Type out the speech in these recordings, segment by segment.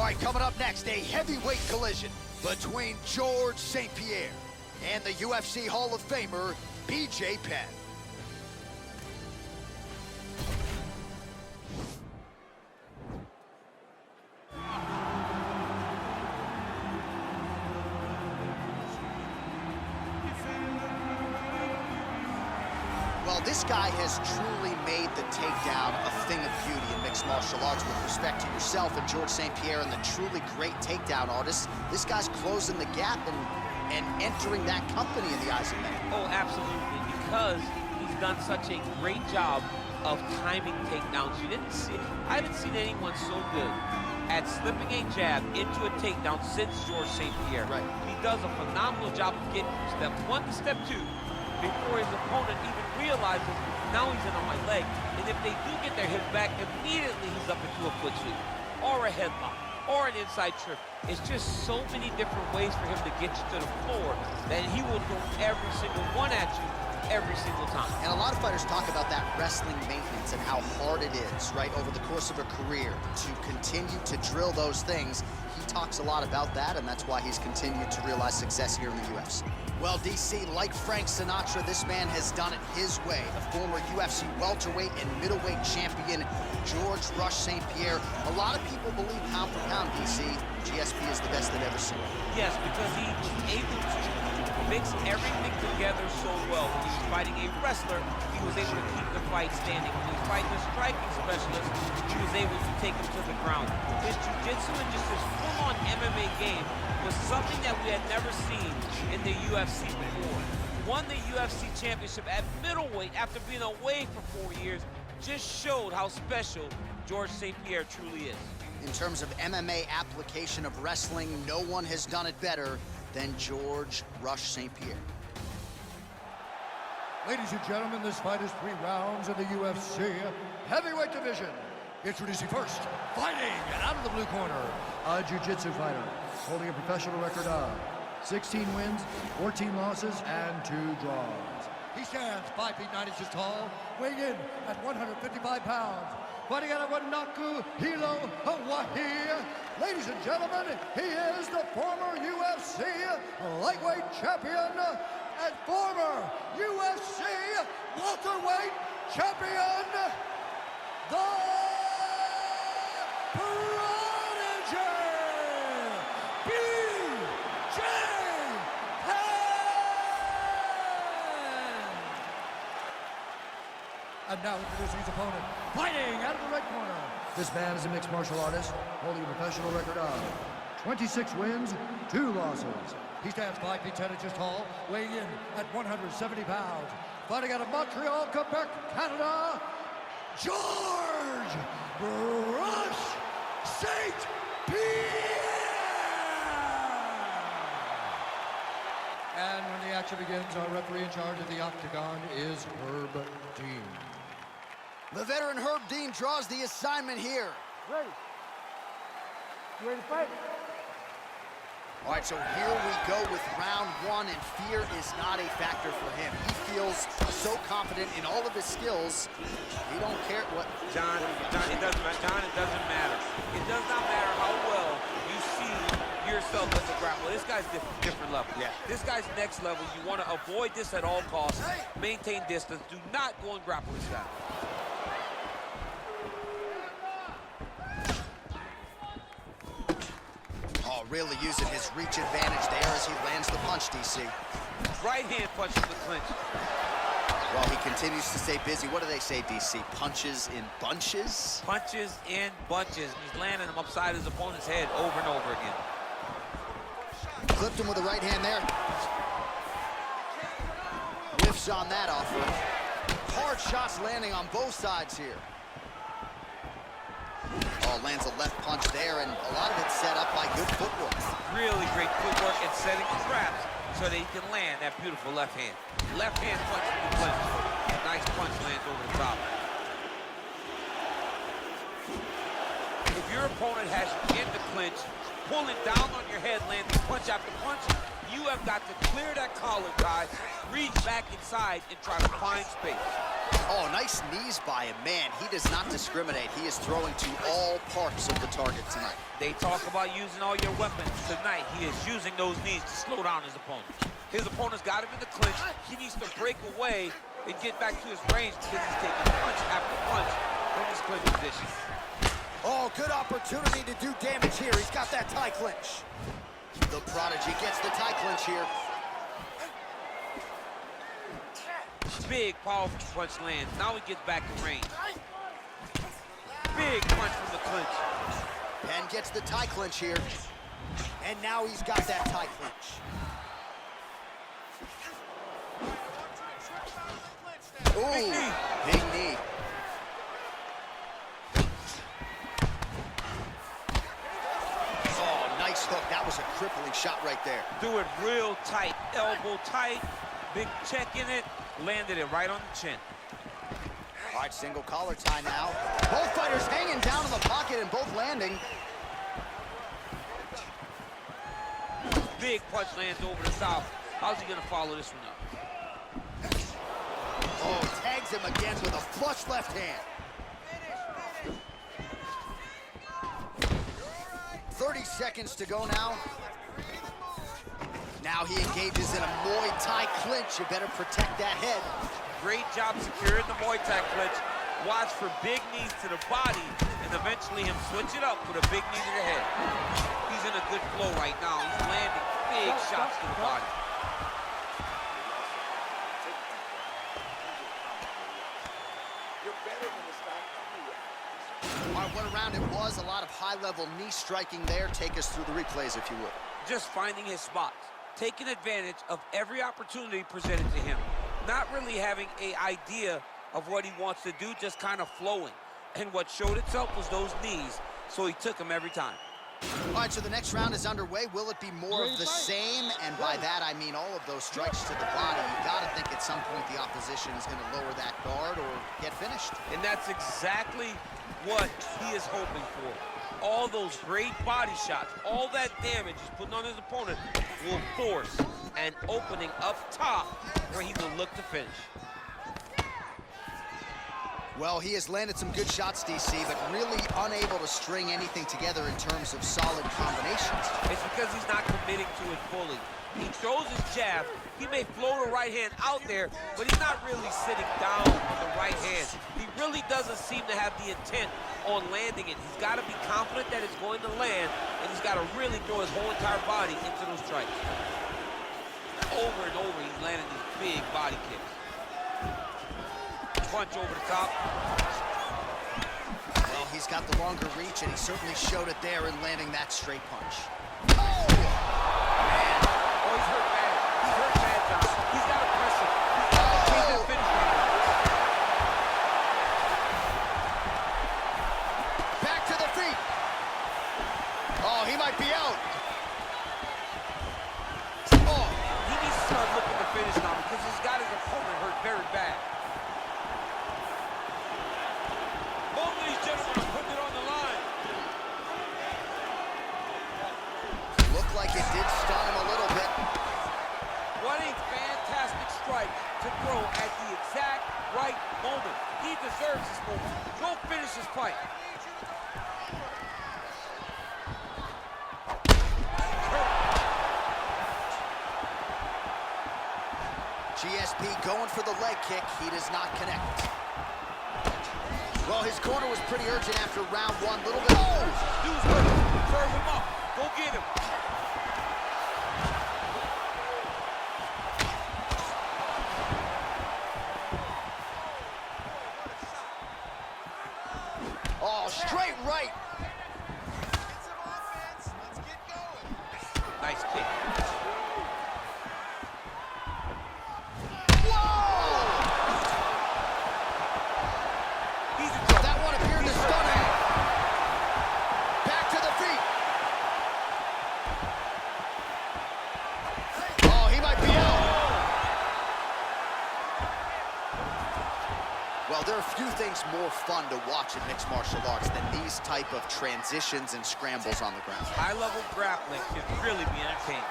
All right, coming up next, a heavyweight collision between George St-Pierre and the UFC Hall of Famer, BJ Penn. Well, this guy has truly made the takedown a thing of beauty in mixed martial arts. With respect to yourself and George St-Pierre and the truly great takedown artists, this guy's closing the gap and entering that company in the eyes of many. Oh, absolutely, because he's done such a great job of timing takedowns. I haven't seen anyone so good at slipping a jab into a takedown since George St-Pierre. Right. He does a phenomenal job of getting from step 1 to step 2 before his opponent even realizes now he's in on my leg. And if they do get their hip back, immediately he's up into a foot sweep or a headlock or an inside trip. It's just so many different ways for him to get you to the floor that he will throw every single one at you every single time. And a lot of fighters talk about that wrestling maintenance and how hard it is, right, over the course of a career to continue to drill those things. He talks a lot about that, and that's why he's continued to realize success here in the UFC. Well, DC, like Frank Sinatra, this man has done it his way. The former UFC welterweight and middleweight champion, George Rush St-Pierre. A lot of people believe pound for pound, DC, GSP is the best they've ever seen. Yes, because he was able to mix everything together so well. When he was fighting a wrestler, he was able to keep the fight standing. When he was fighting a striking specialist, he was able to take him to the ground. His jiu-jitsu and just his full-on MMA game was something that we had never seen in the UFC before. Won the UFC championship at middleweight after being away for 4 years. Just showed how special George St-Pierre truly is. In terms of MMA application of wrestling, no one has done it better than George Rush St-Pierre. Ladies and gentlemen, this fight is 3 rounds in the UFC heavyweight division. Introducing first, fighting out of the blue corner, a jiu-jitsu fighter holding a professional record of 16 wins, 14 losses, and 2 draws. He stands 5 feet 9 inches tall, weighing in at 155 pounds. Fighting out of Wanaku, Hilo, Hawaii. Ladies and gentlemen, he is the former UFC lightweight champion and former UFC welterweight champion, the Prodigy, BJ Penn! And now introducing his opponent, fighting out of the red corner. This man is a mixed martial artist, holding a professional record of 26 wins, 2 losses. He stands 5 feet 10 inches tall, weighing in at 170 pounds. Fighting out of Montreal, Quebec, Canada, George Rush St-Pierre! And when the action begins, our referee in charge of the octagon is Herb Dean. The veteran Herb Dean draws the assignment here. Ready. You ready to fight? All right, so here we go with round 1, and fear is not a factor for him. He feels so confident in all of his skills, he don't care what... John, it doesn't matter. It does not matter how well you see yourself as a grappler. This guy's different level. Yeah. This guy's next level. You want to avoid this at all costs. Maintain distance. Do not go in grappling style. Really using his reach advantage there as he lands the punch, DC. Right hand punches the clinch. Well, he continues to stay busy. What do they say, DC? Punches in bunches? Punches in bunches. He's landing them upside his opponent's head over and over again. Clipped him with the right hand there. Whiffs on that offer. Hard shots landing on both sides here. Oh, lands a left punch there, and a lot of it set up by good footwork. Really great footwork and setting traps so that he can land that beautiful left hand. Left hand punch in the clinch. Nice punch lands over the top. If your opponent has you in the clinch, pulling down on your head, landing punch after punch, you have got to clear that collar, guys, reach back inside and try to find space. Oh, nice knees by him. Man, he does not discriminate. He is throwing to all parts of the target tonight. They talk about using all your weapons. Tonight, he is using those knees to slow down his opponent. His opponent's got him in the clinch. He needs to break away and get back to his range because he's taking punch after punch from his clinch position. Oh, good opportunity to do damage here. He's got that tie clinch. The Prodigy gets the tie clinch here. Big, powerful punch lands. Now he gets back to range. Big punch from the clinch. Penn gets the tie clinch here. And now he's got that tie clinch. Ooh, big knee. Oh, nice hook. That was a crippling shot right there. Do it real tight. Elbow tight. Big check in it. Landed it right on the chin. All right, single collar tie now. Both fighters hanging down in the pocket and both landing. Big punch lands over the top. How's he gonna follow this one up? Oh, tags him again with a flush left hand. 30 seconds to go now. Now he engages in a Muay Thai clinch. You better protect that head. Great job securing the Muay Thai clinch. Watch for big knees to the body and eventually him switch it up with a big knee to the head. He's in a good flow right now. He's landing big shots to the body. All right, what a round it was. A lot of high-level knee striking there. Take us through the replays, if you would. Just finding his spots, taking advantage of every opportunity presented to him. Not really having an idea of what he wants to do, just kind of flowing. And what showed itself was those knees, so he took them every time. All right, so the next round is underway. Will it be more of the same? And by that, I mean all of those strikes to the body. You got to think at some point the opposition is going to lower that guard or get finished. And that's exactly what he is hoping for. All those great body shots, all that damage he's putting on his opponent will force an opening up top where he will look to finish. Well, he has landed some good shots, DC, but really unable to string anything together in terms of solid combinations. It's because he's not committing to it fully. He throws his jab. He may float a right hand out there, but he's not really sitting down on the right hand. He really doesn't seem to have the intent on landing it. He's got to be confident that it's going to land, and he's got to really throw his whole entire body into those strikes. Over and over, he's landing these big body kicks. Punch over the top. Well, he's got the longer reach, and he certainly showed it there in landing that straight punch. Oh! Man. Oh, he's hurt bad. He's hurt bad, John. He's got to press him. He's got to take this finish right now. Back to the feet. Oh, he might be out. Oh, he needs to start looking to finish now because he's got his opponent hurt very bad. Both of these gentlemen are putting it on the line. Looked like it did stun him a little bit. What a fantastic strike to throw at the exact right moment. He deserves this moment. Go finish his fight. GSP going for the leg kick. He does not connect. Well, his corner was pretty urgent after round one. Little bit. Oh! Dude's hurt. Serve him up. Go get him. Oh, straight right. Nice kick. That one appeared to stun him. Back to the feet. Oh, he might be out. Well, there are few things more fun to watch in mixed martial arts than these type of transitions and scrambles on the ground. High-level grappling can really be entertaining.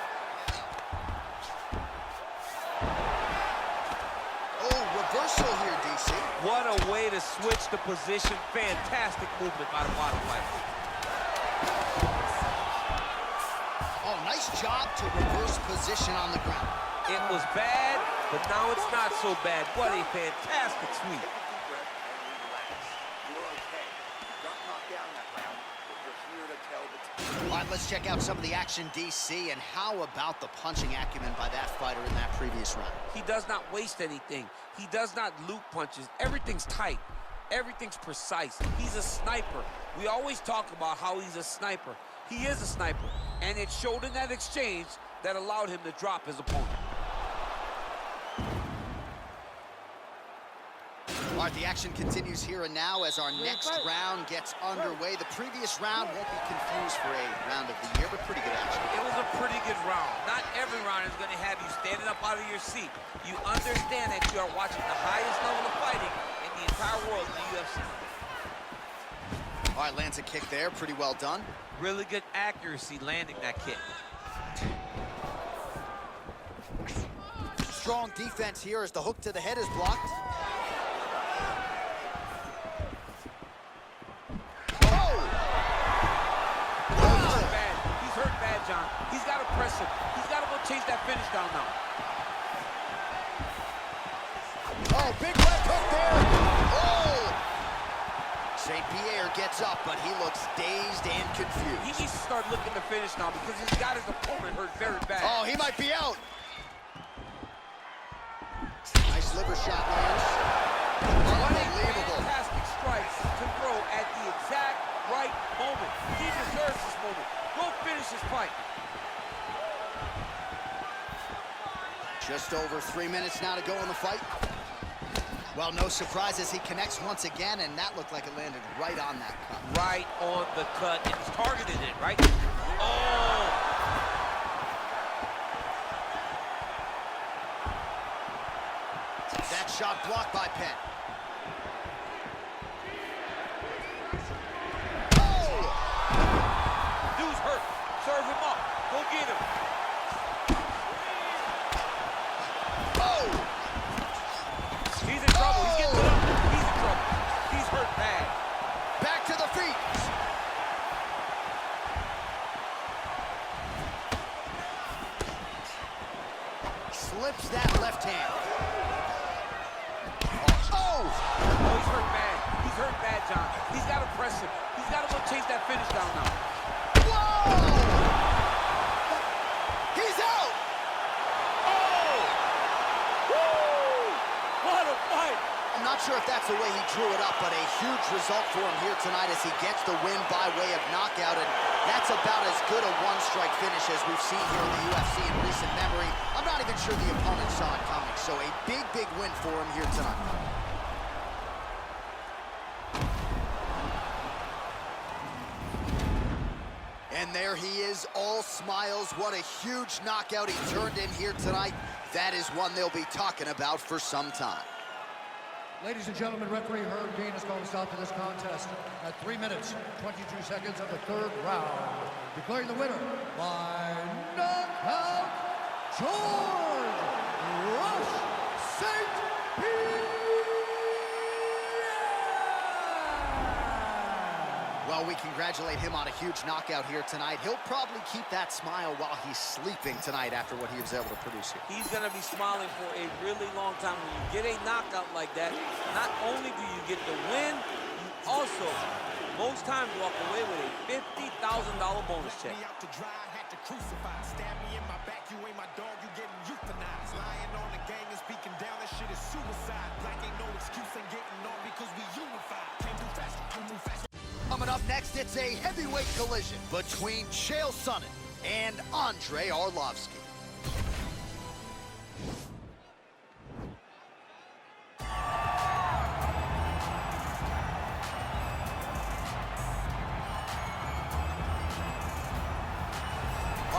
Oh, reversal here, DC. What a way to switch the position. Fantastic movement by the bottom fighter. Oh, nice job to reverse position on the ground. It was bad, but now it's not so bad. What a fantastic sweep. All right, let's check out some of the action, DC, and how about the punching acumen by that fighter in that previous round? He does not waste anything. He does not loop punches. Everything's tight. Everything's precise. He's a sniper. We always talk about how he's a sniper. He is a sniper, and it showed in that exchange that allowed him to drop his opponent. All right, the action continues here and now as our next round gets underway. The previous round won't be confused for a round of the year, but pretty good action. It was a pretty good round. Not every round is going to have you standing up out of your seat. You understand that you are watching the highest level of fighting in the entire world in the UFC. All right, lands a kick there, pretty well done. Really good accuracy landing that kick. Strong defense here as the hook to the head is blocked. John. He's got to press him. He's got to go chase that finish down now. Oh, big left hook there. Oh! St-Pierre gets up, but he looks dazed and confused. He needs to start looking to finish now because he's got his opponent hurt very bad. Oh, he might be out. Nice liver shot lands. Unbelievable. Fantastic strikes to throw at the exact right moment. He deserves this moment. Go finish his fight. Just over 3 minutes now to go in the fight. Well, no surprises. He connects once again, and that looked like it landed right on that cut. Right on the cut. It's targeted it, right? Oh! That shot blocked by Penn. Serve him up. Go get him. Oh! He's in trouble. He's getting it up. He's in trouble. He's hurt bad. Back to the feet. Slips that left hand. Oh! Oh, he's hurt bad. He's hurt bad, John. He's got to press him. He's got to go chase that finish down now. He's out! Oh! Woo! What a fight! I'm not sure if that's the way he drew it up, but a huge result for him here tonight as he gets the win by way of knockout, and that's about as good a one-strike finish as we've seen here in the UFC in recent memory. I'm not even sure the opponent saw it coming, so a big, big win for him here tonight. And there he is, all smiles. What a huge knockout he turned in here tonight. That is one they'll be talking about for some time. Ladies and gentlemen, referee Herb Dean has called a stop to this contest at 3 minutes, 22 seconds of the third round, declaring the winner by knockout, George Rush St-Pierre! Well, we congratulate him on a huge knockout here tonight. He'll probably keep that smile while he's sleeping tonight after what he was able to produce here. He's going to be smiling for a really long time. When you get a knockout like that, not only do you get the win, you also, most times, walk away with a $50,000 bonus check. Coming up next, it's a heavyweight collision between Chael Sonnen and Andrei Arlovski.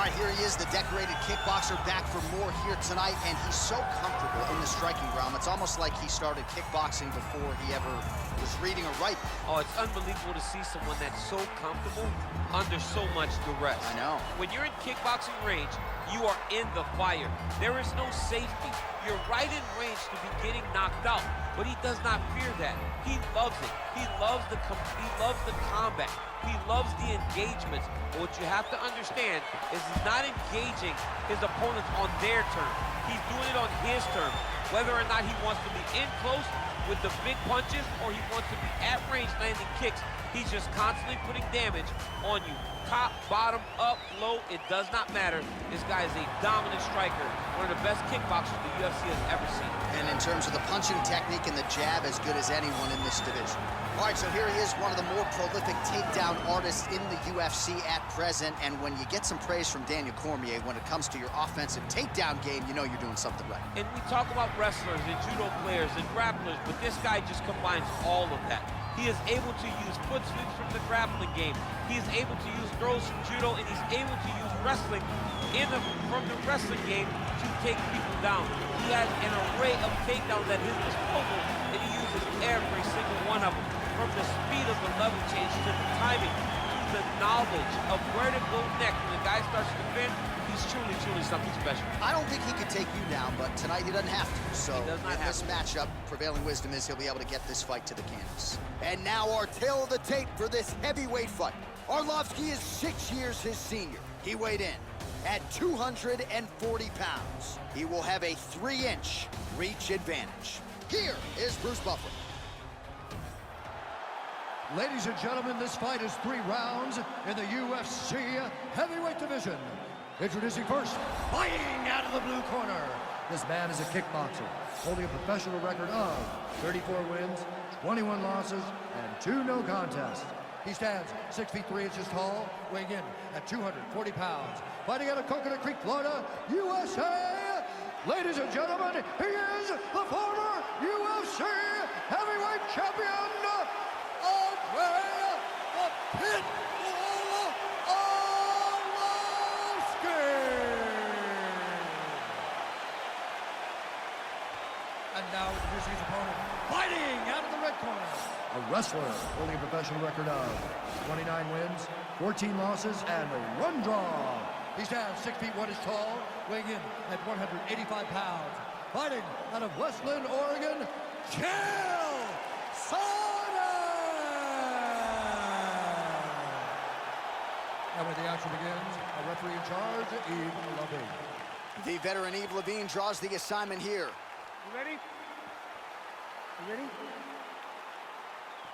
All right, here he is, the decorated kickboxer, back for more here tonight, and he's so comfortable in the striking realm. It's almost like he started kickboxing before he ever was reading or writing. Oh, it's unbelievable to see someone that's so comfortable under so much duress. I know. When you're in kickboxing range, you are in the fire. There is no safety. You're right in range to be getting knocked out, but he does not fear that. He loves it. He loves the combat. He loves the engagements. But what you have to understand is he's not engaging his opponents on their terms. He's doing it on his terms. Whether or not he wants to be in close with the big punches or he wants to be at range landing kicks, he's just constantly putting damage on you. Top, bottom, up, low, it does not matter. This guy is a dominant striker, one of the best kickboxers the UFC has ever seen. And in terms of the punching technique and the jab, as good as anyone in this division. All right, so here he is, one of the more prolific takedown artists in the UFC at present. And when you get some praise from Daniel Cormier when it comes to your offensive takedown game, you know you're doing something right. And we talk about wrestlers and judo players and grapplers, but this guy just combines all of that. He is able to use foot sweeps from the grappling game. He is able to use throws from judo, and he's able to use wrestling from the wrestling game to take people down. He has an array of takedowns at his disposal, and he uses every single one of them. From the speed of the level change to the timing, to the knowledge of where to go next. When the guy starts to defend, he's truly, truly something special. I don't think he could take you down, but tonight he doesn't have to. So in this matchup, prevailing wisdom is he'll be able to get this fight to the canvas. And now our tale of the tape for this heavyweight fight. Arlovski is 6 years his senior. He weighed in at 240 pounds. He will have a 3-inch reach advantage. Here is Bruce Buffer. Ladies and gentlemen, this fight is 3 rounds in the UFC heavyweight division. Introducing first, fighting out of the blue corner. This man is a kickboxer, holding a professional record of 34 wins, 21 losses, and 2 no contests. He stands 6 feet 3 inches tall, weighing in at 240 pounds. Fighting out of Coconut Creek, Florida, USA. Ladies and gentlemen, he is the former UFC heavyweight champion, Andrei, the Pit Arlovski. And now introducing his opponent, fighting out of the red corner. A wrestler holding a professional record of 29 wins, 14 losses, and 1 draw. He stands 6 feet 1 inches tall, weighing in at 185 pounds. Fighting out of Westland, Oregon, Chael, Sonnen. And when the action begins, a referee in charge, Yves Levine. The veteran Yves Levine draws the assignment here. You ready? You ready?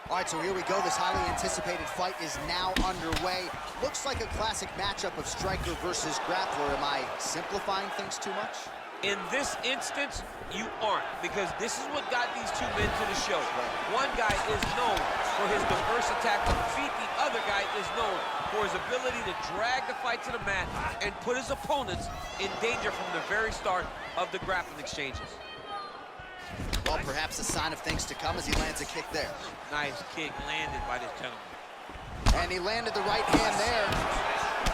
All right, so here we go. This highly anticipated fight is now underway. Looks like a classic matchup of striker versus grappler. Am I simplifying things too much? In this instance, you aren't, because this is what got these two men to the show. One guy is known for his diverse attack on the feet. The other guy is known for his ability to drag the fight to the mat and put his opponents in danger from the very start of the grappling exchanges. Well, perhaps a sign of things to come as he lands a kick there. Nice kick landed by this gentleman. And he landed the right hand there.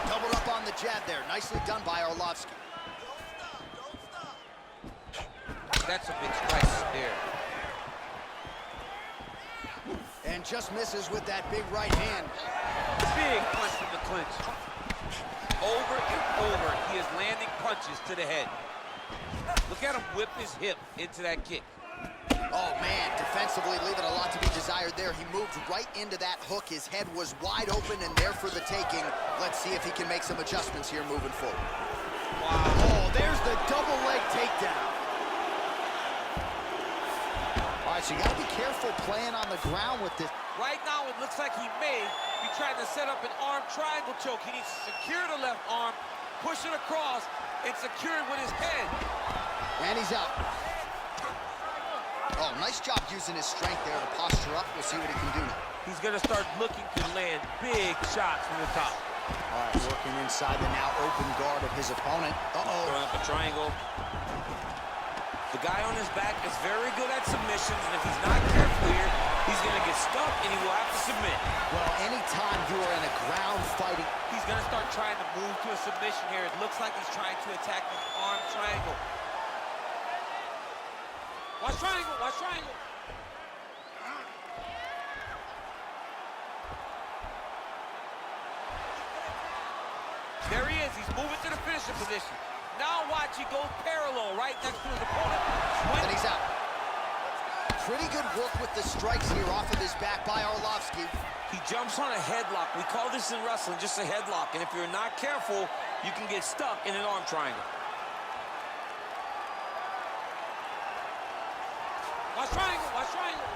Doubled up on the jab there. Nicely done by Arlovski. That's a big strike there. And just misses with that big right hand. Big punch from the clinch. Over and over, he is landing punches to the head. Look at him whip his hip into that kick. Oh, man, defensively leaving a lot to be desired there. He moved right into that hook. His head was wide open and there for the taking. Let's see if he can make some adjustments here moving forward. Wow. Oh, there's the double leg takedown. All right, so you got to be careful playing on the ground with this. Right now, it looks like he may be trying to set up an arm triangle choke. He needs to secure the left arm, push it across, and secure it with his head. And he's out. Oh, nice job using his strength there to posture up. We'll see what he can do now. He's going to start looking to land big shots from the top. All right, working inside the now open guard of his opponent. Throwing up a triangle. The guy on his back is very good at submissions, and if he's not careful here, He's going to get stuck, and he will have to submit. Well, anytime you are in a ground fighting... He's going to start trying to move to a submission here. It looks like he's trying to attack an arm triangle. Watch triangle, watch triangle. There he is. He's moving to the finishing position. Now watch, he goes parallel right next to his opponent. And he's out. Pretty good work with the strikes here off of his back by Arlovski. He jumps on a headlock. We call this in wrestling just a headlock. And if you're not careful, you can get stuck in an arm triangle. Watch triangle, watch triangle.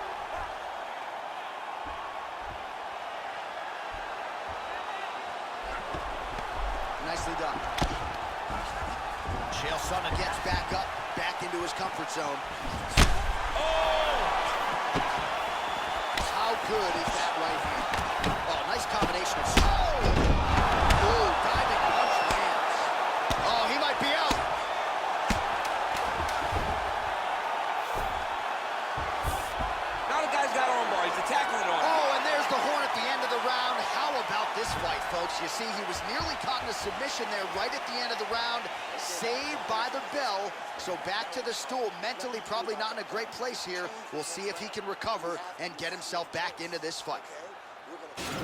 Nicely done. Chael Sonnen gets back up, back into his comfort zone. Oh! How good is that right hand? Oh, nice combination of... Oh! Ooh, diving punch lands. Oh, he might be out. Now the guy's got armbar. He's attacking it on. Oh, and there's the horn at the end of the round. How about this fight, folks? You see, he was nearly caught in a submission there right at the end of the round. Saved by the bell. So back to the stool. Mentally probably not in a great place here. We'll see if he can recover and get himself back into this fight.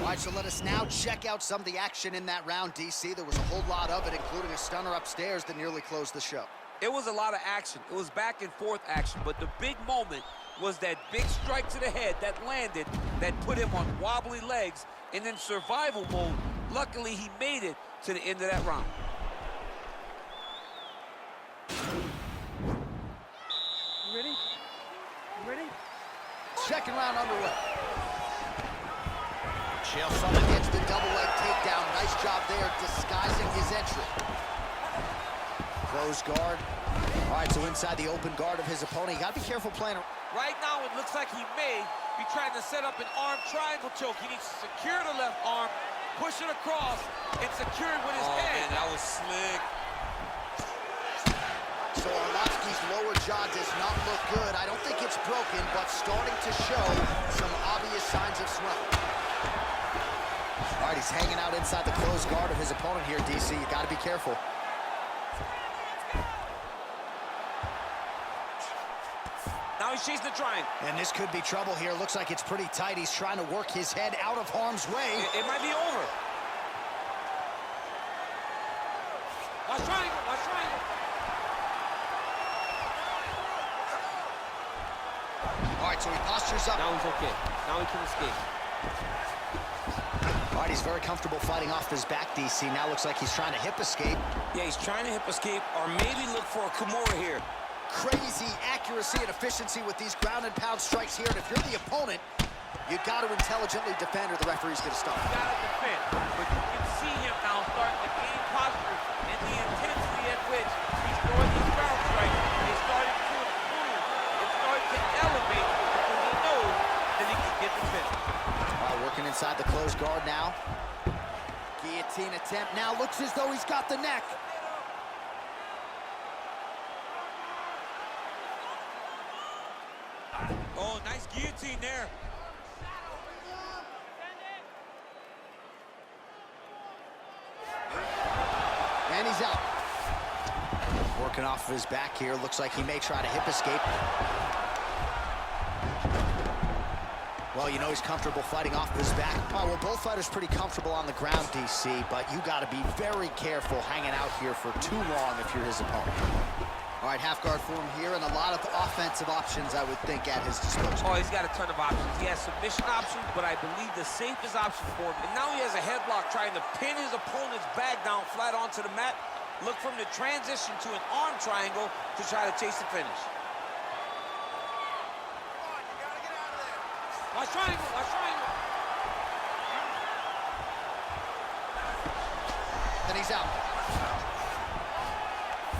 All right, so let us now check out some of the action in that round, DC. There was a whole lot of it, including a stunner upstairs that nearly closed the show. It was a lot of action. It was back and forth action, but the big moment was that big strike to the head that landed, that put him on wobbly legs, and in survival mode, luckily he made it to the end of that round. You ready? You ready? Second round underway. Chael Sonnen gets the double leg takedown. Nice job there, disguising his entry. Close guard. All right, so inside the open guard of his opponent. You gotta be careful playing. Right now, it looks like he may be trying to set up an arm triangle choke. He needs to secure the left arm, push it across, and secure it with his head. Man, that was slick. So Arlovski's lower jaw does not look good. I don't think it's broken, but starting to show some obvious signs of swelling. All right, he's hanging out inside the closed guard of his opponent here, DC. You gotta be careful. Now he's chasing the triangle. And this could be trouble here. Looks like it's pretty tight. He's trying to work his head out of harm's way. It might be over. Watch triangle, watch triangle. All right, so he postures up. Now he's okay. Now he can escape. All right, he's very comfortable fighting off his back, DC. Now looks like he's trying to hip escape. Yeah, he's trying to hip escape or maybe look for a Kimura here. Crazy accuracy and efficiency with these ground and pound strikes here. And if you're the opponent, you got to intelligently defend or the referee's going to stop. You got to defend, but you can see him now starting to gain posture and the intensity at which he's throwing these ground strikes is starting to improve. It's starting to elevate because he knows that he can get the finish. All right, working inside the closed guard now. Guillotine attempt now. Looks as though he's got the neck. Oh, nice guillotine there. And he's out. Working off of his back here. Looks like he may try to hip escape. Well, you know he's comfortable fighting off of his back. Oh, well, both fighters pretty comfortable on the ground, DC, but you got to be very careful hanging out here for too long if you're his opponent. All right, half guard form here, and a lot of offensive options, I would think, at his disposal. Oh, he's got a ton of options. He has submission options, but I believe the safest option for him. And now he has a headlock trying to pin his opponent's back down flat onto the mat. Look for him to transition to an arm triangle to try to chase the finish. Watch triangle, watch triangle. Then he's out.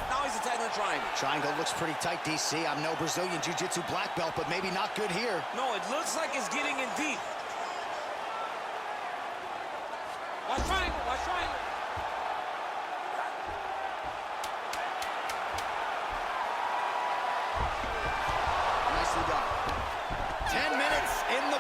Now he's attacking the triangle. Triangle looks pretty tight, DC. I'm no Brazilian Jiu-Jitsu black belt, but maybe not good here. No, it looks like it's getting in deep. Watch triangle, watch triangle. Nicely done. 10 minutes in the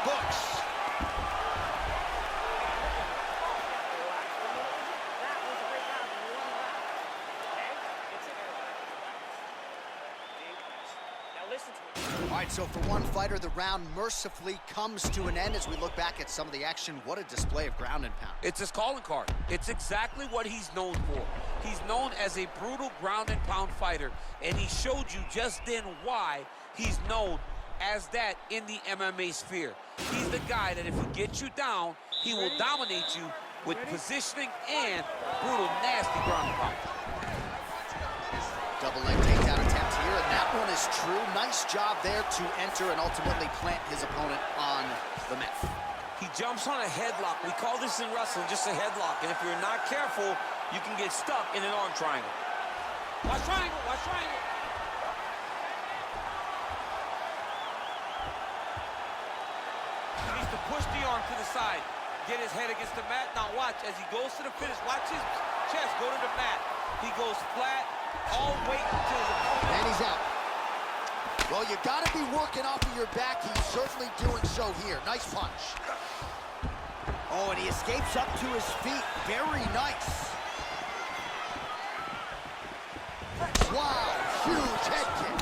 listen to him. All right, so for one fighter, the round mercifully comes to an end. As we look back at some of the action, what a display of ground and pound. It's his calling card. It's exactly what he's known for. He's known as a brutal ground and pound fighter, and he showed you just then why he's known as that in the MMA sphere. He's the guy that if he gets you down, he will dominate you with positioning and brutal, nasty ground and pound. Double leg takedown attempt here, and that one is true. Nice job there to enter and ultimately plant his opponent on the mat. He jumps on a headlock. We call this in wrestling just a headlock, and if you're not careful, you can get stuck in an arm triangle. Watch triangle, watch triangle. He needs to push the arm to the side, get his head against the mat. Now watch, as he goes to the finish, watch his chest go to the mat. He goes flat, all weight until his opponent. And he's out. Well, you gotta be working off of your back. He's certainly doing so here. Nice punch. Oh, and he escapes up to his feet. Very nice. Wow, huge head kick.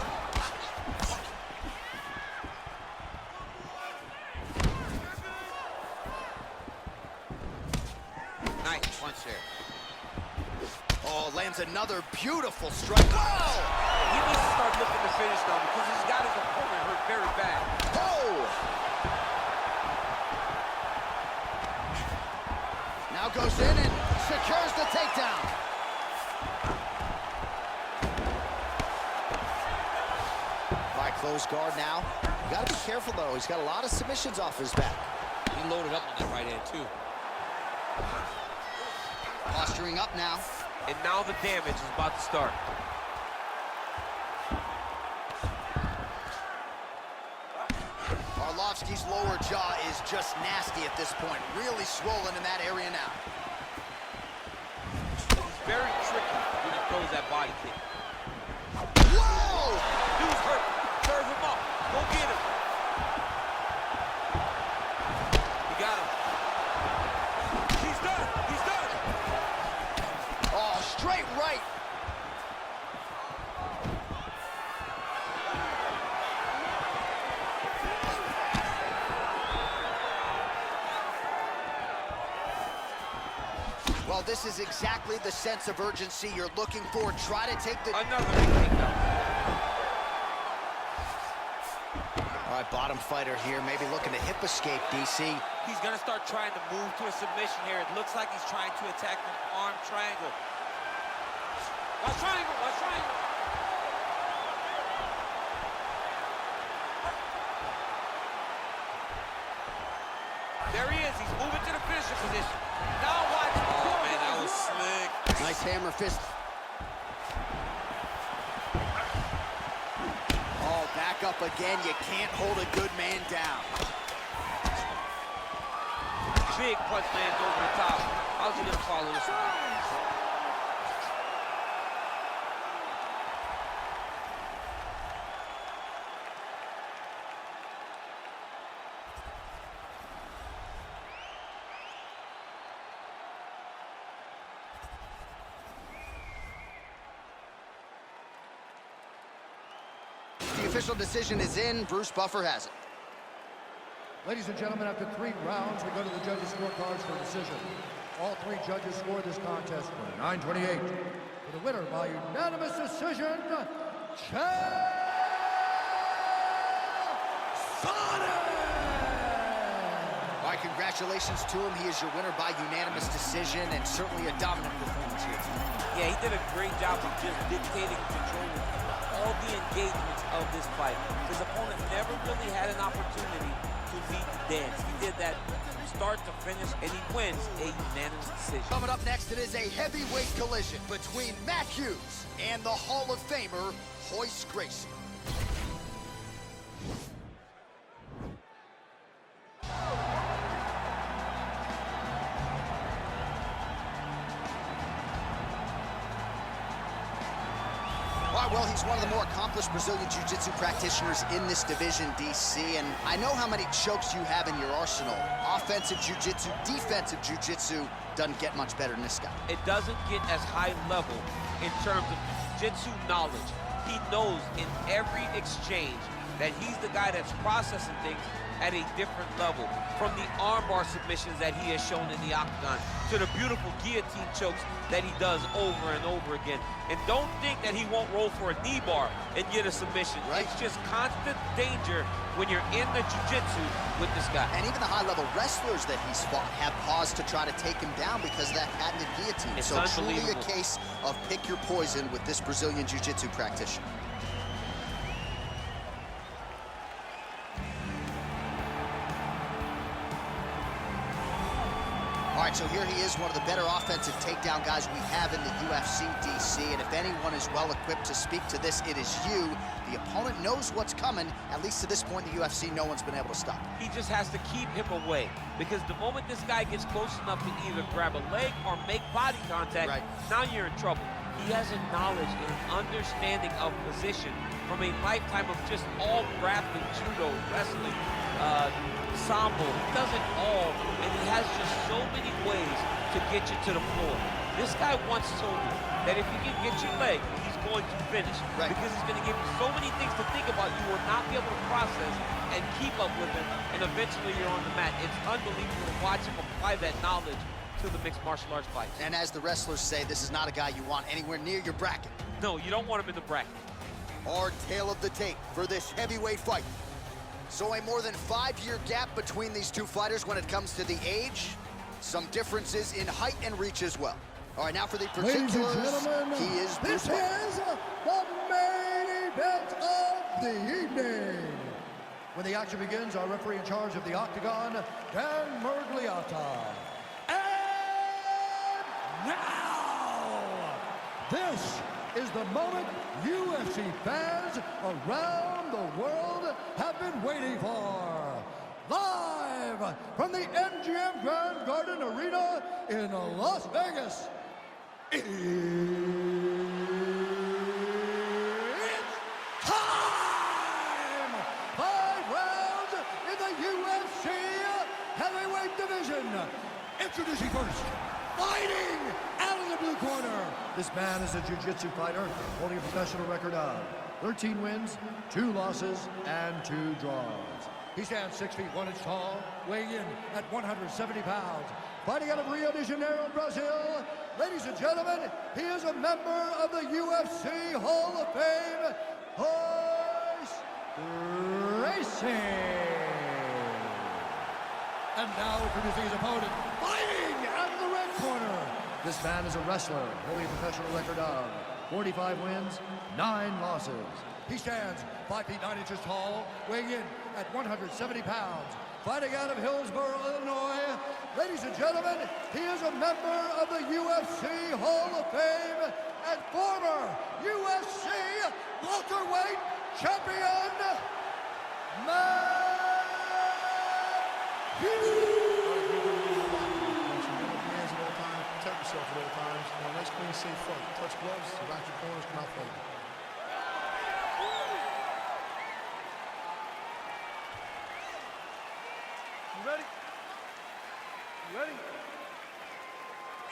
Nice punch there. Oh, lands another beautiful strike. Whoa! He needs to start looking to finish now because he's got his opponent hurt very bad. Oh! Now goes in and secures the takedown. All right, close guard now. You gotta be careful though. He's got a lot of submissions off his back. He loaded up on that right hand too. Posturing up now. And now the damage is about to start. Arlovski's lower jaw is just nasty at this point. Really swollen in that area now. He's very tricky when he throws that body kick. Whoa! Dude's hurt. Serve him up. Go get him. He got him. He's done. He's done. Oh, straight right. Well, this is exactly the sense of urgency you're looking for. Try to take the... Another big takedown. All right, bottom fighter here, maybe looking to hip escape, DC. He's going to start trying to move to a submission here. It looks like he's trying to attack an arm triangle. Watch triangle, watch triangle. There he is. He's moving to the finisher position. Now watch. Oh, man, that was slick. Nice hammer fist. Oh, back up again. You can't hold a good man down. Big punch lands over the top. How's he going to follow this one? The official decision is in. Bruce Buffer has it. Ladies and gentlemen, after 3 rounds, we go to the judges' scorecards for decision. All 3 judges scored this contest for 928. For the winner by unanimous decision, Chael Sonnen! All right, congratulations to him. He is your winner by unanimous decision and certainly a dominant performance here tonight. Yeah, he did a great job of just dictating and controlling all the engagements of this fight. His opponent never really had an opportunity to lead the dance. He did that from start to finish, and he wins a unanimous decision. Coming up next, it is a heavyweight collision between Matt Hughes and the Hall of Famer, Royce Gracie. Well, he's one of the more accomplished Brazilian Jiu-Jitsu practitioners in this division, DC, and I know how many chokes you have in your arsenal. Offensive Jiu-Jitsu, defensive Jiu-Jitsu, doesn't get much better than this guy. It doesn't get as high level in terms of Jiu-Jitsu knowledge. He knows in every exchange that he's the guy that's processing things at a different level. From the armbar submissions that he has shown in the octagon to the beautiful guillotine chokes that he does over and over again. And don't think that he won't roll for a knee bar and get a submission. Right. It's just constant danger when you're in the jiu-jitsu with this guy. And even the high-level wrestlers that he's fought have paused to try to take him down because of that patented guillotine. It's so truly a unbelievable. case of pick your poison with this Brazilian jiu-jitsu practitioner. All right, so here he is, one of the better offensive takedown guys we have in the UFC, DC. And if anyone is well-equipped to speak to this, it is you. The opponent knows what's coming. At least to this point in the UFC, no one's been able to stop him. He just has to keep him away, because the moment this guy gets close enough to either grab a leg or make body contact, Right. now you're in trouble. He has a knowledge and an understanding of position from a lifetime of just all grappling, judo, wrestling, sambo. He does it all, and he has just so many ways to get you to the floor. This guy once told me that if you can get your leg, he's going to finish. Right. Because he's going to give you so many things to think about, you will not be able to process and keep up with him, and eventually you're on the mat. It's unbelievable to watch him apply that knowledge to the mixed martial arts fight. And as the wrestlers say, this is not a guy you want anywhere near your bracket. No, you don't want him in the bracket. Our tale of the tape for this heavyweight fight. So a more than 5-year gap between these two fighters when it comes to the age. Some differences in height and reach as well. All right, now for the Ladies and particulars, gentlemen, he is this Bruce Buffer. is the main event of the evening. When the action begins, our referee in charge of the octagon, Dan Mergliata. And now, this is the moment UFC fans around the world have been waiting for. Live from the MGM Grand Garden Arena in Las Vegas. It's time! 5 rounds in the UFC heavyweight division. Introducing first, fighting out of the blue corner. This man is a jiu-jitsu fighter holding a professional record of 13 wins, 2 losses, and 2 draws. He stands 6 feet 1 inch tall, weighing in at 170 pounds. Fighting out of Rio de Janeiro, Brazil. Ladies and gentlemen, he is a member of the UFC Hall of Fame, Royce Gracie. And now introducing his opponent, fighting out of the red corner. This man is a wrestler, holding a professional record of 45 wins, 9 losses. He stands 5 feet 9 inches tall, weighing in at 170 pounds. Fighting out of Hillsborough, Illinois. Ladies and gentlemen, he is a member of the UFC Hall of Fame and former UFC welterweight champion, Matt Hughes. Protect yourself at all times. Nice, clean, safe fight. Touch gloves, back your corners, come out fighting. You ready? You ready?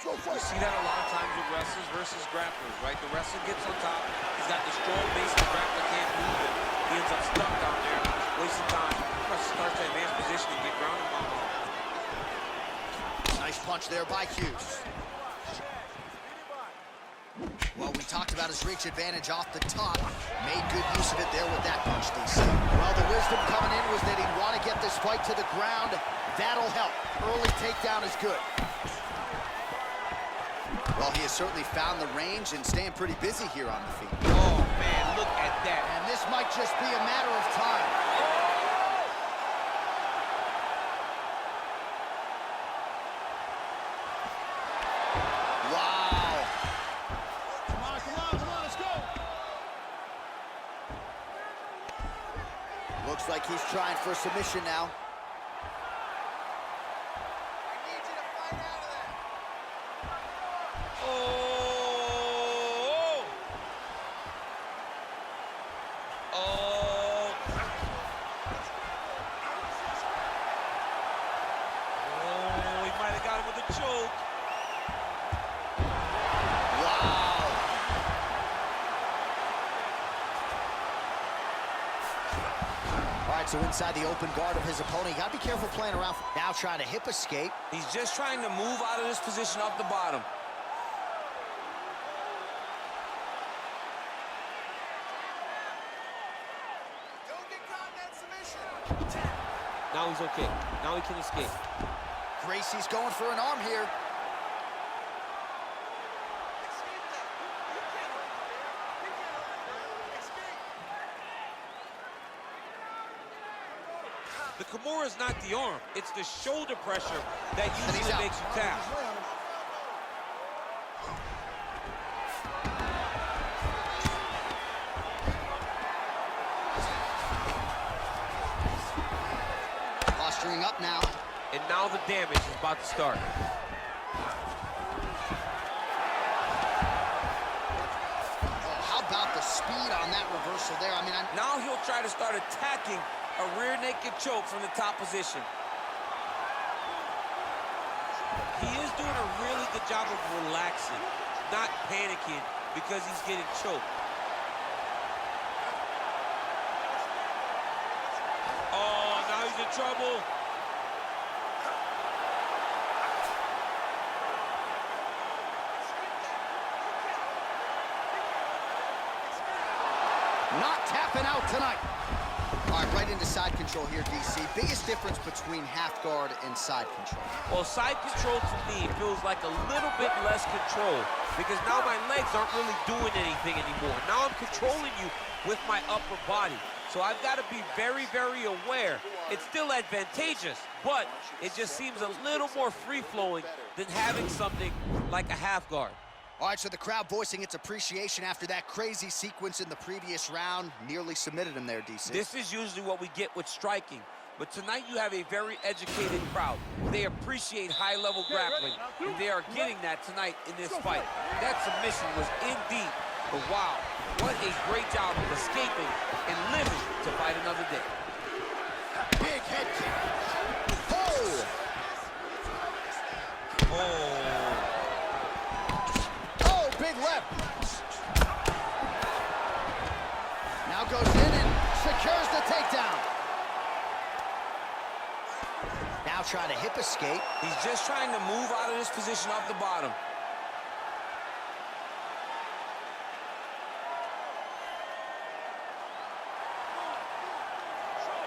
Go fight. You see that a lot of times with wrestlers versus grapplers, right? The wrestler gets on top, he's got the strong base, the grappler can't move it. He ends up stuck down there, wasting time. The wrestler starts to advance position and get ground and pound on. Nice punch there by Hughes. Well, we talked about his reach advantage off the top. Made good use of it there with that punch, DC. Well, the wisdom coming in was that he'd want to get this fight to the ground. That'll help. Early takedown is good. Well, he has certainly found the range and staying pretty busy here on the feet. Oh, man, look at that. And this might just be a matter of time. Wow. Come on, let's go. Looks like he's trying for a submission now. Oh! Oh! Oh, he might have got him with a choke. Wow. So inside the open guard of his opponent, you gotta be careful playing around. Now trying to hip escape. He's just trying to move out of this position off the bottom. Don't get caught in that submission. Now he's okay. Now he can escape. Gracie's going for an arm here. The Kimura is not the arm. It's the shoulder pressure that usually makes you tap. Posturing up now. And now the damage is about to start. Oh, how about the speed on that reversal there? I mean, Now he'll try to start attacking a rear naked choke from the top position. He is doing a really good job of relaxing, not panicking because he's getting choked. Oh, now he's in trouble. not tapping out tonight. All right, right into side control here, DC. Biggest difference between half guard and side control? Well, side control to me feels like a little bit less control because now my legs aren't really doing anything anymore. Now I'm controlling you with my upper body. So I've got to be very, very aware. It's still advantageous, but it just seems a little more free-flowing than having something like a half guard. All right, so the crowd voicing its appreciation after that crazy sequence in the previous round. Nearly submitted him there, DC. This is usually what we get with striking. But tonight you have a very educated crowd. They appreciate high-level grappling, and they are getting that tonight in this fight. That submission was indeed, but wow, what a great job of escaping and living to fight another day. Big head kick. Oh! Oh, big left. Now goes in and secures the takedown. Now trying to hip escape. He's just trying to move out of this position off the bottom.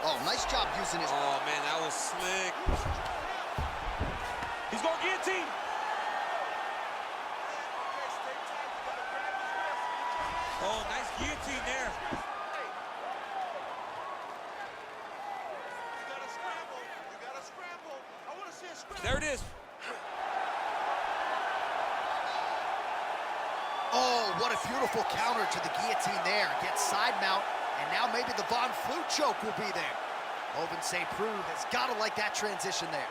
Oh, nice job using his... Oh, man, that was slick. He's going guillotine. Oh, nice guillotine there. There it is. Oh, what a beautiful counter to the guillotine there. Gets side mount, and now maybe the Von Flute choke will be there. Oven St. Preux has got to like that transition there.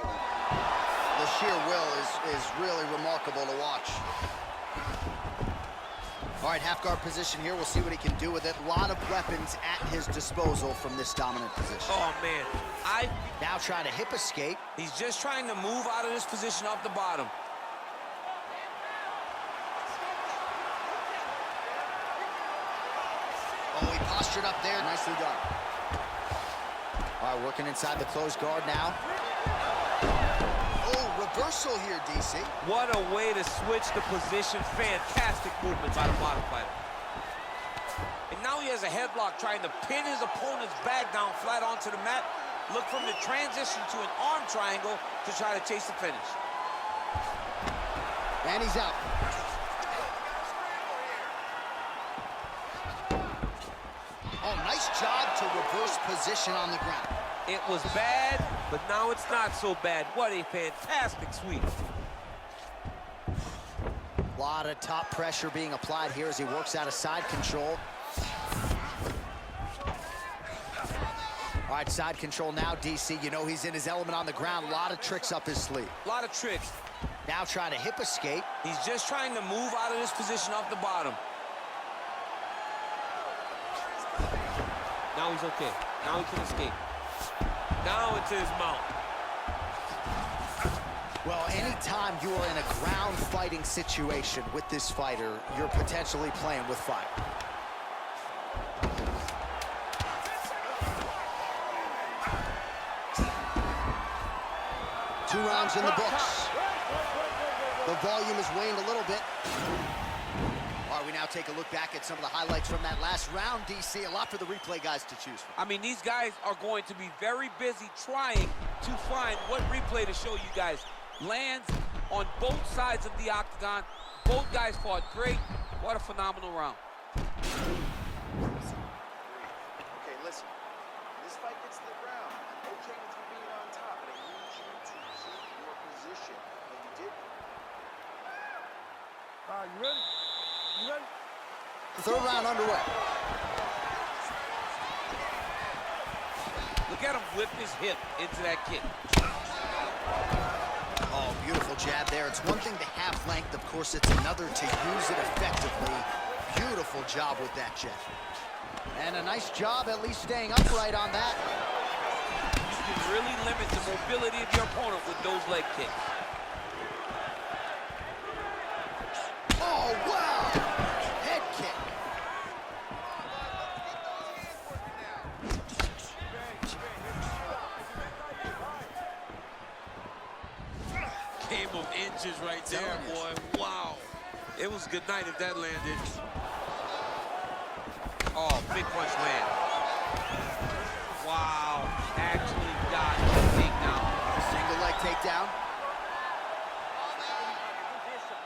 The sheer will is really remarkable to watch. All right, half guard position here. We'll see what he can do with it. A lot of weapons at his disposal from this dominant position. Oh, man. Now trying to hip escape. He's just trying to move out of this position off the bottom. Oh, he postured up there. Nicely done. All right, working inside the closed guard now. Oh, reversal here, DC. What a way to switch the position. Fantastic movement by the bottom fighter. And now he has a headlock trying to pin his opponent's back down flat onto the mat. Look from the transition to an arm triangle to try to chase the finish. And he's out. Oh, nice job to reverse position on the ground. It was bad, but now it's not so bad. What a fantastic sweep. A lot of top pressure being applied here as he works out of side control. All right, side control now, DC. You know he's in his element on the ground. A lot of tricks up his sleeve. A lot of tricks. Now trying to hip escape. He's just trying to move out of this position off the bottom. Now he's okay. Now he can escape. Now it's his mount. Well, anytime you are in a ground fighting situation with this fighter, you're potentially playing with fire. rounds in the books. The volume has waned a little bit. All right, we now take a look back at some of the highlights from that last round, DC. A lot for the replay guys to choose from. I mean, these guys are going to be very busy trying to find what replay to show you guys. Lands on both sides of the octagon. Both guys fought great. What a phenomenal round. Okay, listen. This fight gets to the ground. I'm okay with you being on top, but I need you to keep your position. And you did. All right, you ready? You ready? Third round underway. Look at him whip his hip into that kick. Oh, beautiful jab there. It's one thing to have length. Of course, it's another to use it effectively. Beautiful job with that jab. And a nice job at least staying upright on that. You can really limit the mobility of your opponent with those leg kicks. Oh, wow! Head kick. Game of inches right there, boy. Wow. It was good night if that landed. Oh, big punch land. Wow. Actually got the takedown. Single leg takedown.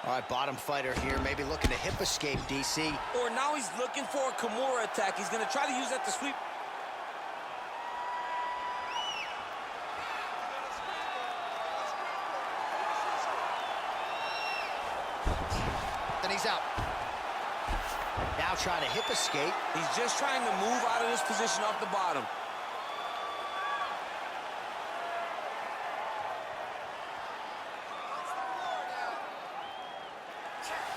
All right, bottom fighter here, maybe looking to hip escape, DC. Or now he's looking for a Kimura attack. He's going to try to use that to sweep. Then he's out. Now trying to hip escape. He's just trying to move out of this position off the bottom.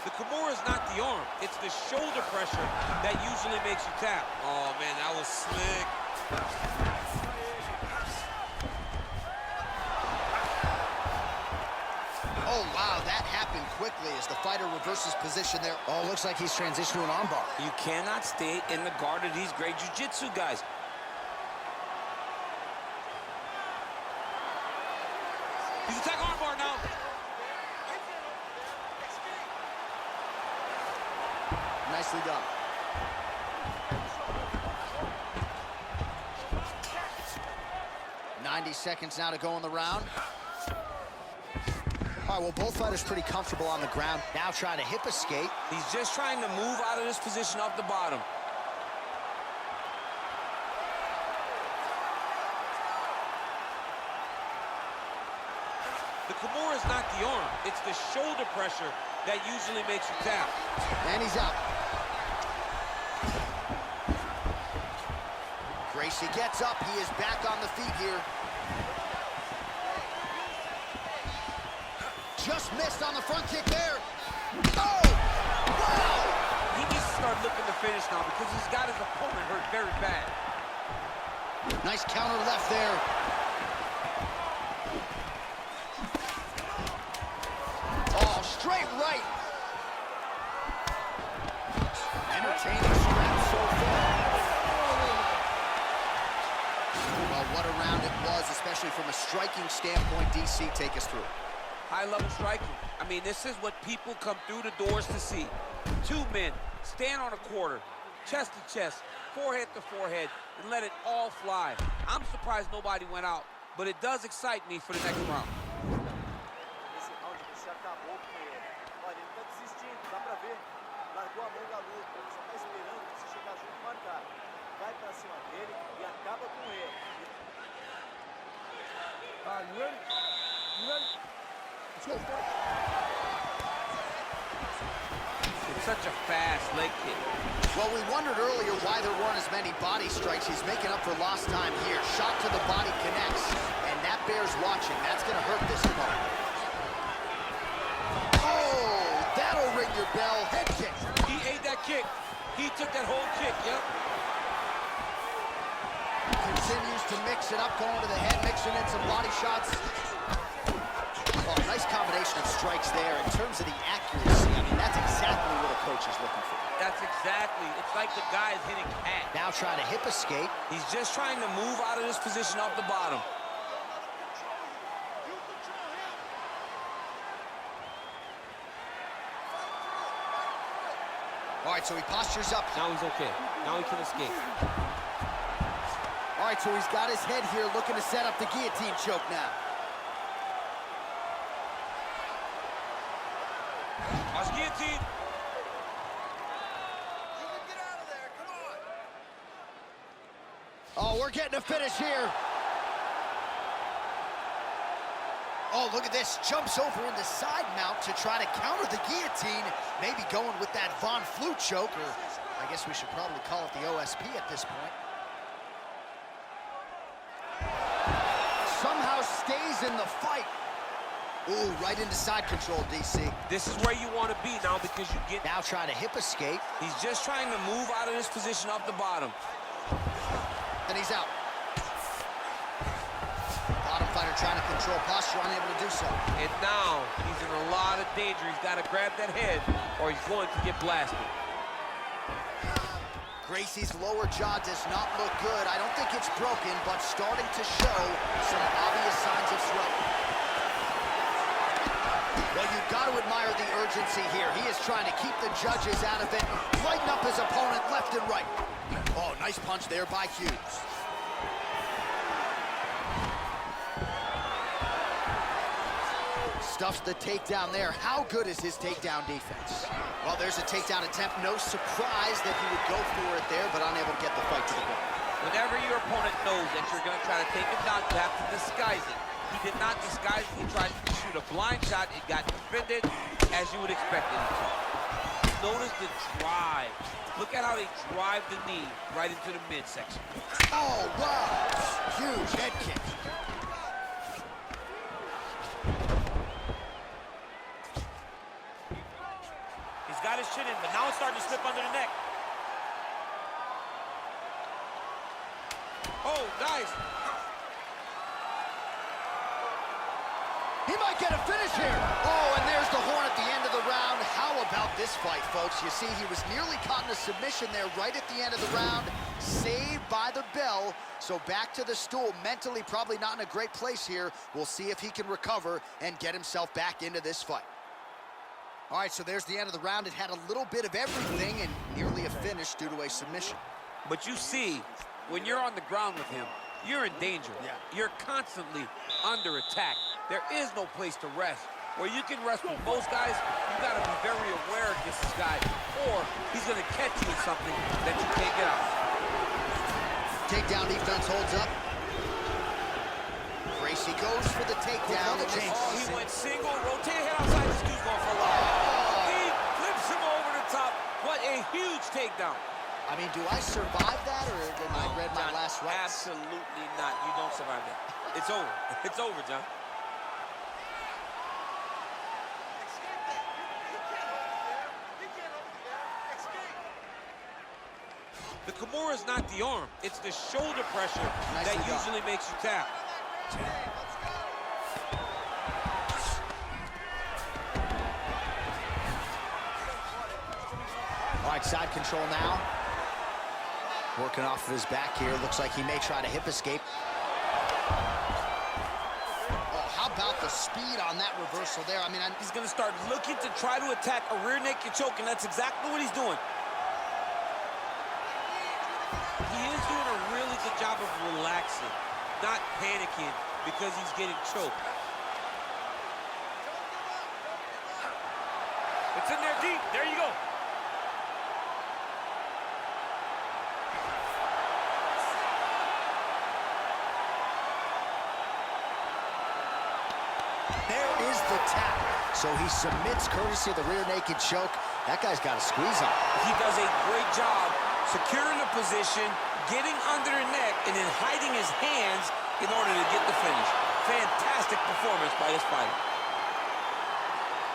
The Kimura is not the arm. It's the shoulder pressure that usually makes you tap. Oh, man, that was slick. Oh, wow, that happened quickly as the fighter reverses position there. Oh, looks like he's transitioned to an armbar. You cannot stay in the guard of these great jiu-jitsu guys. He's attacking armbar now. Nicely done. .90 seconds now to go in the round. All right, well, both fighters pretty comfortable on the ground. Now trying to hip escape. He's just trying to move out of this position off the bottom. The Kimura is not the arm. It's the shoulder pressure that usually makes you tap. And he's out. Gracie gets up. He is back on the feet here. Just missed on the front kick there. Oh! Wow! He needs to start looking to finish now because he's got his opponent hurt very bad. Nice counter left there. Oh, straight right. Entertaining scrap so far. Well, what a round it was, especially from a striking standpoint. DC, take us through. High-level striking. I mean, this is what people come through the doors to see. Two men stand on a quarter, chest to chest, forehead to forehead, and let it all fly. I'm surprised nobody went out, but it does excite me for the next round. Esse round você acabou com ele. Olha, ele tá desistindo, dá pra ver. Largou a mão da luta, ele só tá esperando você chegar junto e marcar. Vai pra cima dele e acaba com ele. All right, you ready? You ready? Let's go. It's such a fast leg kick. Well, we wondered earlier why there weren't as many body strikes. He's making up for lost time here. Shot to the body connects, and that bears watching. That's going to hurt this opponent. Oh, that'll ring your bell. Head kick. He ate that kick. He took that whole kick, yep. Continues to mix it up, going to the head, mixing in some body shots. Oh, nice combination of strikes there. In terms of the accuracy, I mean, that's exactly what a coach is looking for. That's exactly. It's like the guy is hitting cat. Now trying to hip escape. He's just trying to move out of this position off the bottom. All right, so he postures up. Now he's okay. Now he can escape. All right, so he's got his head here looking to set up the guillotine choke now. Watch guillotine. Oh, we're getting a finish here. Oh, look at this. Jumps over into side mount to try to counter the guillotine. Maybe going with that Von Flue choke, or I guess we should probably call it the OSP at this point. Somehow stays in the fight. Ooh, right into side control, DC. This is where you want to be now because you get... Now trying to hip escape. He's just trying to move out of this position off the bottom. And he's out. Bottom fighter trying to control posture, unable to do so. And now he's in a lot of danger. He's got to grab that head or he's going to get blasted. Gracie's lower jaw does not look good. I don't think it's broken, but starting to show some obvious signs of swelling. Well, you've got to admire the urgency here. He is trying to keep the judges out of it, lighten up his opponent left and right. Oh, nice punch there by Hughes. Stuffs the takedown there. How good is his takedown defense? Well, there's a takedown attempt. No surprise that he would go for it there, but unable to get the fight to the ground. Whenever your opponent knows that you're going to try to take him down, you have to disguise it. He did not disguise it. He tried to shoot a blind shot. It got defended as you would expect it to. Notice the drive. Look at how they drive the knee right into the midsection. Oh, wow. Huge head kick. He's got his chin in, but now it's starting to slip under the neck. Oh, nice. He might get a finish here. Oh, and there's the horn at the end of the round. How about this fight, folks? You see, he was nearly caught in a submission there right at the end of the round. Saved by the bell. So back to the stool. Mentally probably not in a great place here. We'll see if he can recover and get himself back into this fight. All right, so there's the end of the round. It had a little bit of everything and nearly a finish due to a submission. But you see, when you're on the ground with him, you're in danger. Yeah. You're constantly under attack. There is no place to rest. Where you can rest with most guys, you gotta be very aware against this guy, or he's gonna catch you in something that you can't get out. Takedown defense holds up. Gracie goes for the takedown. Oh, he went single, rotate head outside. This dude's going for a lot. He flips him over the top. What a huge takedown. I mean, do I survive that, or did I read my John, last right? absolutely not. You don't survive that. It's over. It's over, John. The Kimura is not the arm. It's the shoulder pressure that Nicely done. usually makes you tap. All right, side control now. Working off of his back here. Looks like he may try to hip escape. Oh, how about the speed on that reversal there? I mean, He's going to start looking to try to attack a rear naked choke, and that's exactly what he's doing. He is doing a really good job of relaxing, not panicking because he's getting choked. It's in there deep. There you go. there is the tap. So he submits courtesy of the rear naked choke. That guy's got a squeeze on. He does a great job securing the position, getting under the neck, and then hiding his hands in order to get the finish. Fantastic performance by this fighter.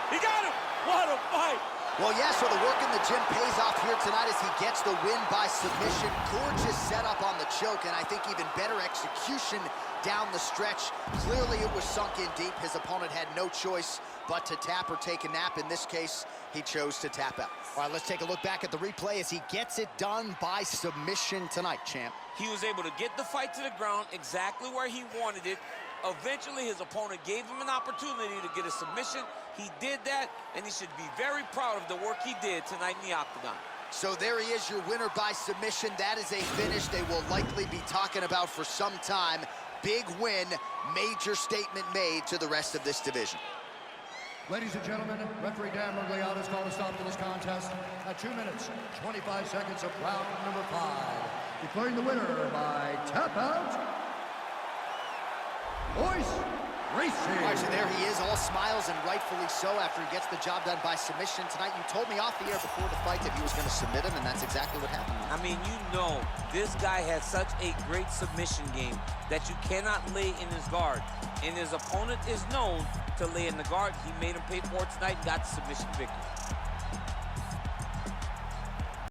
He got him. What a fight. Well, yeah, so the work in the gym pays off here tonight as he gets the win by submission. Gorgeous setup on the choke, and I think even better execution down the stretch. Clearly, it was sunk in deep. His opponent had no choice but to tap or take a nap. In this case, he chose to tap out. All right, let's take a look back at the replay as he gets it done by submission tonight, champ. He was able to get the fight to the ground exactly where he wanted it. Eventually, his opponent gave him an opportunity to get a submission. He did that, and he should be very proud of the work he did tonight in the octagon. So there he is, your winner by submission. That is a finish they will likely be talking about for some time. Big win, major statement made to the rest of this division. Ladies and gentlemen, referee Dan Mergliata has called a stop to this contest at 2 minutes, 25 seconds of round number 5. Declaring the winner by tap out, Royce Gracie. All right, so there he is, all smiles and rightfully so after he gets the job done by submission tonight. You told me off the air before the fight that he was going to submit him, and that's exactly what happened. I mean, you know, this guy has such a great submission game that you cannot lay in his guard. And his opponent is known to lay in the guard. He made him pay for it tonight and got the submission victory.